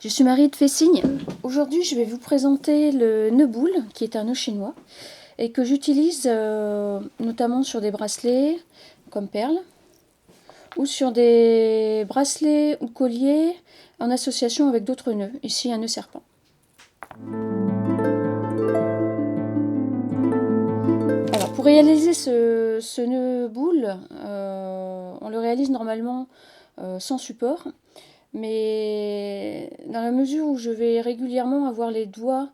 Je suis Marie de Fessigne. Aujourd'hui, je vais vous présenter le nœud boule, qui est un nœud chinois, et que j'utilise notamment sur des bracelets comme perles, ou sur des bracelets ou colliers en association avec d'autres nœuds. Ici, un nœud serpent. Alors, pour réaliser ce nœud boule, on le réalise normalement sans support. Mais dans la mesure où je vais régulièrement avoir les doigts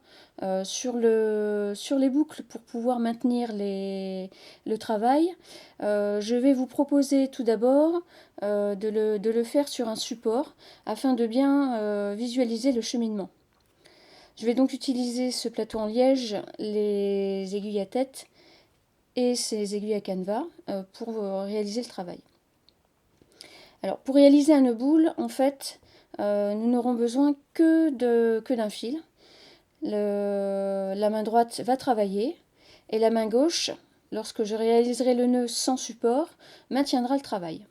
sur les boucles pour pouvoir maintenir le travail, je vais vous proposer tout d'abord de le faire sur un support afin de bien visualiser le cheminement. Je vais donc utiliser ce plateau en liège, les aiguilles à tête et ces aiguilles à canevas pour réaliser le travail. Alors, pour réaliser un nœud boule, en fait, nous n'aurons besoin que d'un fil. La main droite va travailler et la main gauche, lorsque je réaliserai le nœud sans support, maintiendra le travail.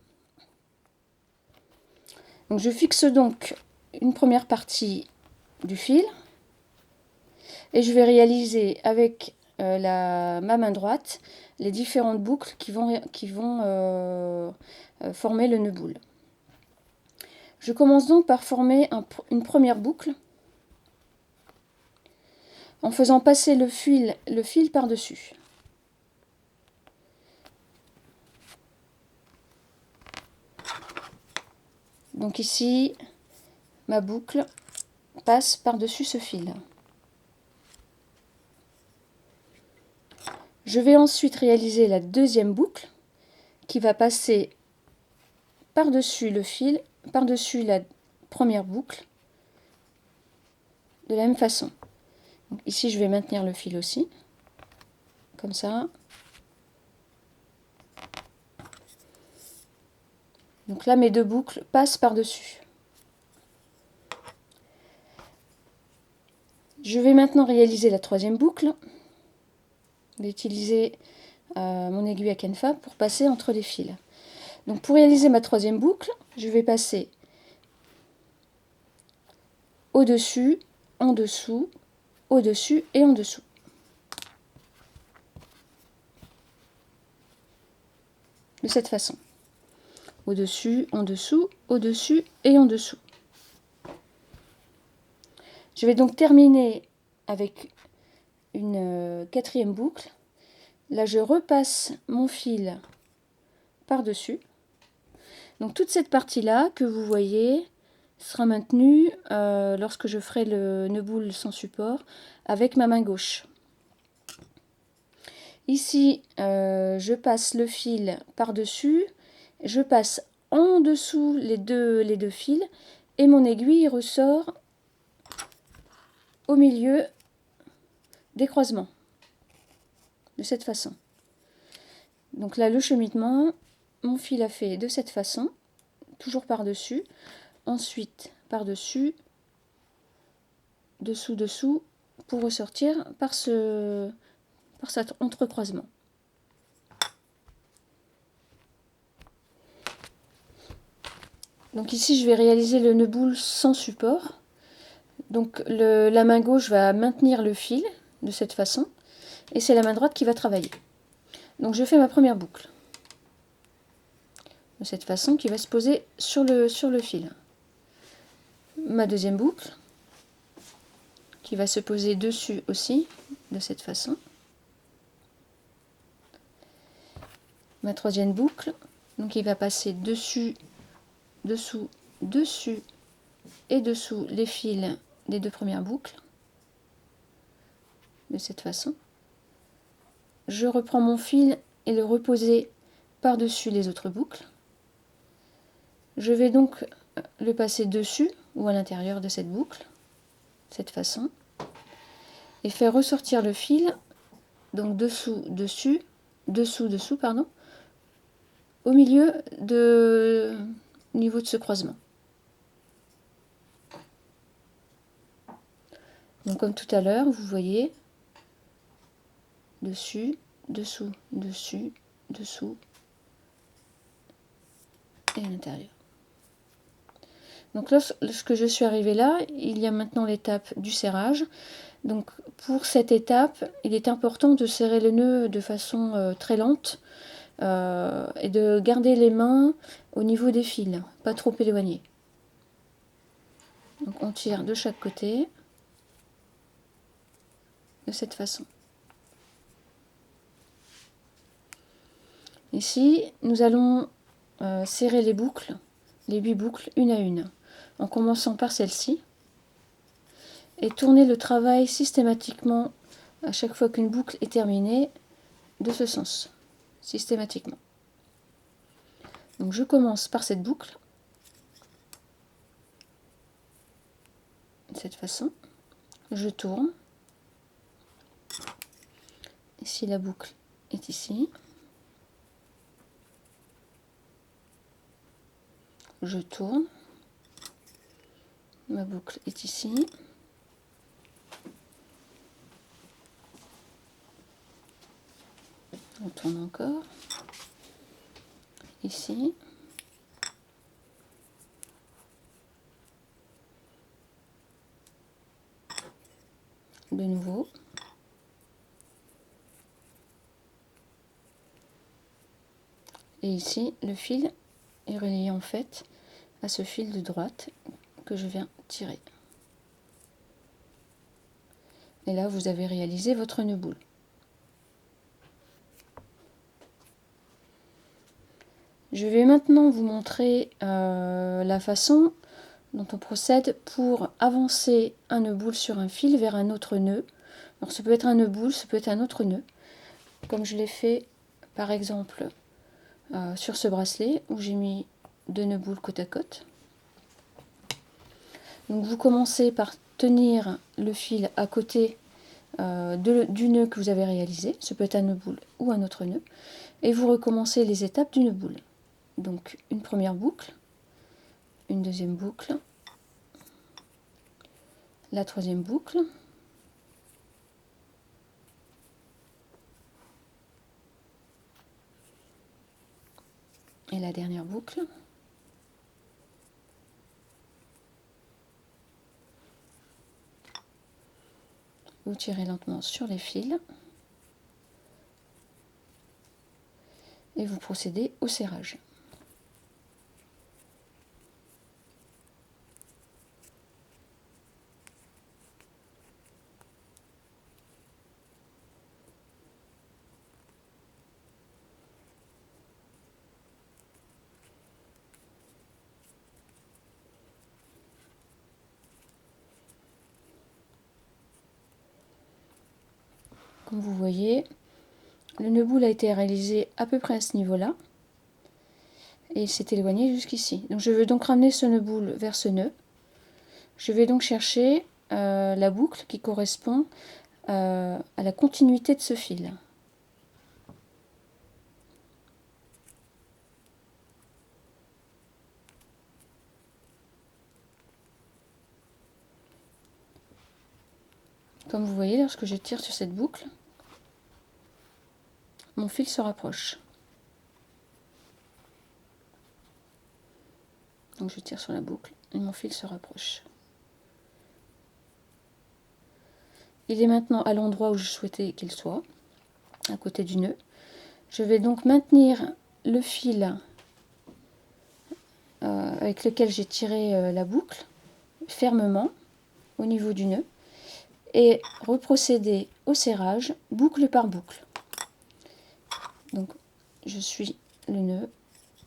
Donc, je fixe donc une première partie du fil et je vais réaliser avec ma main droite les différentes boucles qui vont former le nœud boule. Je commence donc par former une première boucle en faisant passer le fil par-dessus. Donc ici, ma boucle passe par-dessus ce fil. Je vais ensuite réaliser la deuxième boucle qui va passer par-dessus le fil, par-dessus la première boucle, de la même façon. Donc ici, je vais maintenir le fil aussi, comme ça. Donc là, mes deux boucles passent par-dessus. Je vais maintenant réaliser la troisième boucle. Je vais utiliser mon aiguille à canevas pour passer entre les fils. Donc pour réaliser ma troisième boucle, je vais passer au-dessus, en dessous, au-dessus et en dessous. De cette façon. Au-dessus, en dessous, au-dessus et en dessous. Je vais donc terminer avec une quatrième boucle. Là, je repasse mon fil par-dessus. Donc toute cette partie-là que vous voyez sera maintenue lorsque je ferai le nœud boule sans support avec ma main gauche. Ici, je passe le fil par-dessus, je passe en dessous les deux fils et mon aiguille ressort au milieu des croisements, de cette façon. Donc là, le cheminement, mon fil a fait de cette façon, toujours par-dessus, ensuite par-dessus, dessous, pour ressortir par cet entrecroisement. Donc ici, je vais réaliser le nœud boule sans support. Donc la main gauche va maintenir le fil de cette façon, et c'est la main droite qui va travailler. Donc je fais ma première boucle de cette façon qui va se poser sur le fil. Ma deuxième boucle qui va se poser dessus aussi de cette façon. Ma troisième boucle, donc il va passer dessus, dessous, dessus et dessous les fils des deux premières boucles de cette façon. Je reprends mon fil et le reposer par-dessus les autres boucles. Je vais donc le passer dessus ou à l'intérieur de cette boucle, de cette façon, et faire ressortir le fil, donc dessous, au milieu au niveau de ce croisement. Donc comme tout à l'heure, vous voyez, dessus, dessous, dessus, dessous et à l'intérieur. Donc lorsque je suis arrivée là, il y a maintenant l'étape du serrage. Donc pour cette étape, il est important de serrer le nœud de façon très lente et de garder les mains au niveau des fils, pas trop éloignées. Donc on tire de chaque côté, de cette façon. Ici, nous allons serrer les boucles, les 8 boucles, une à une, en commençant par celle-ci, et tourner le travail systématiquement à chaque fois qu'une boucle est terminée, de ce sens, systématiquement. Donc je commence par cette boucle, de cette façon, je tourne, ici la boucle est ici, je tourne, ma boucle est ici, on tourne encore, ici, de nouveau, et ici le fil est relié en fait à ce fil de droite que je viens tirer. Et là vous avez réalisé votre nœud boule. Je vais maintenant vous montrer la façon dont on procède pour avancer un nœud boule sur un fil vers un autre nœud. Alors ça peut être un nœud boule, ça peut être un autre nœud, comme je l'ai fait par exemple sur ce bracelet où j'ai mis 2 nœuds boules côte à côte. Donc vous commencez par tenir le fil à côté du nœud que vous avez réalisé, ce peut être un nœud boule ou un autre nœud, et vous recommencez les étapes du nœud boule. Donc une première boucle, une deuxième boucle, la troisième boucle, et la dernière boucle. Vous tirez lentement sur les fils et vous procédez au serrage. Comme vous voyez, le nœud boule a été réalisé à peu près à ce niveau-là et il s'est éloigné jusqu'ici. Donc je vais donc ramener ce nœud boule vers ce nœud. Je vais donc chercher la boucle qui correspond à la continuité de ce fil. Comme vous voyez, lorsque je tire sur cette boucle, mon fil se rapproche. Donc je tire sur la boucle et mon fil se rapproche. Il est maintenant à l'endroit où je souhaitais qu'il soit, à côté du nœud. Je vais donc maintenir le fil avec lequel j'ai tiré la boucle fermement au niveau du nœud et reprocéder au serrage boucle par boucle. Donc je suis le nœud,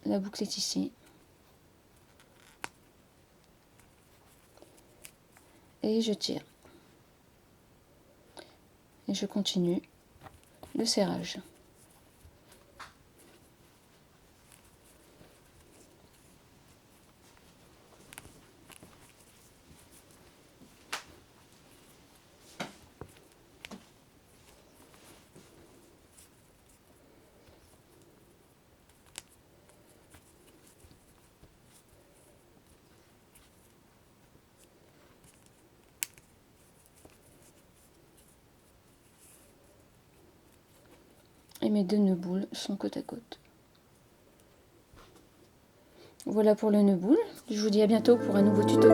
la boucle est ici. Et je tire. Et je continue le serrage. Et mes 2 nœuds boules sont côte à côte. Voilà pour le nœud boule. Je vous dis à bientôt pour un nouveau tuto.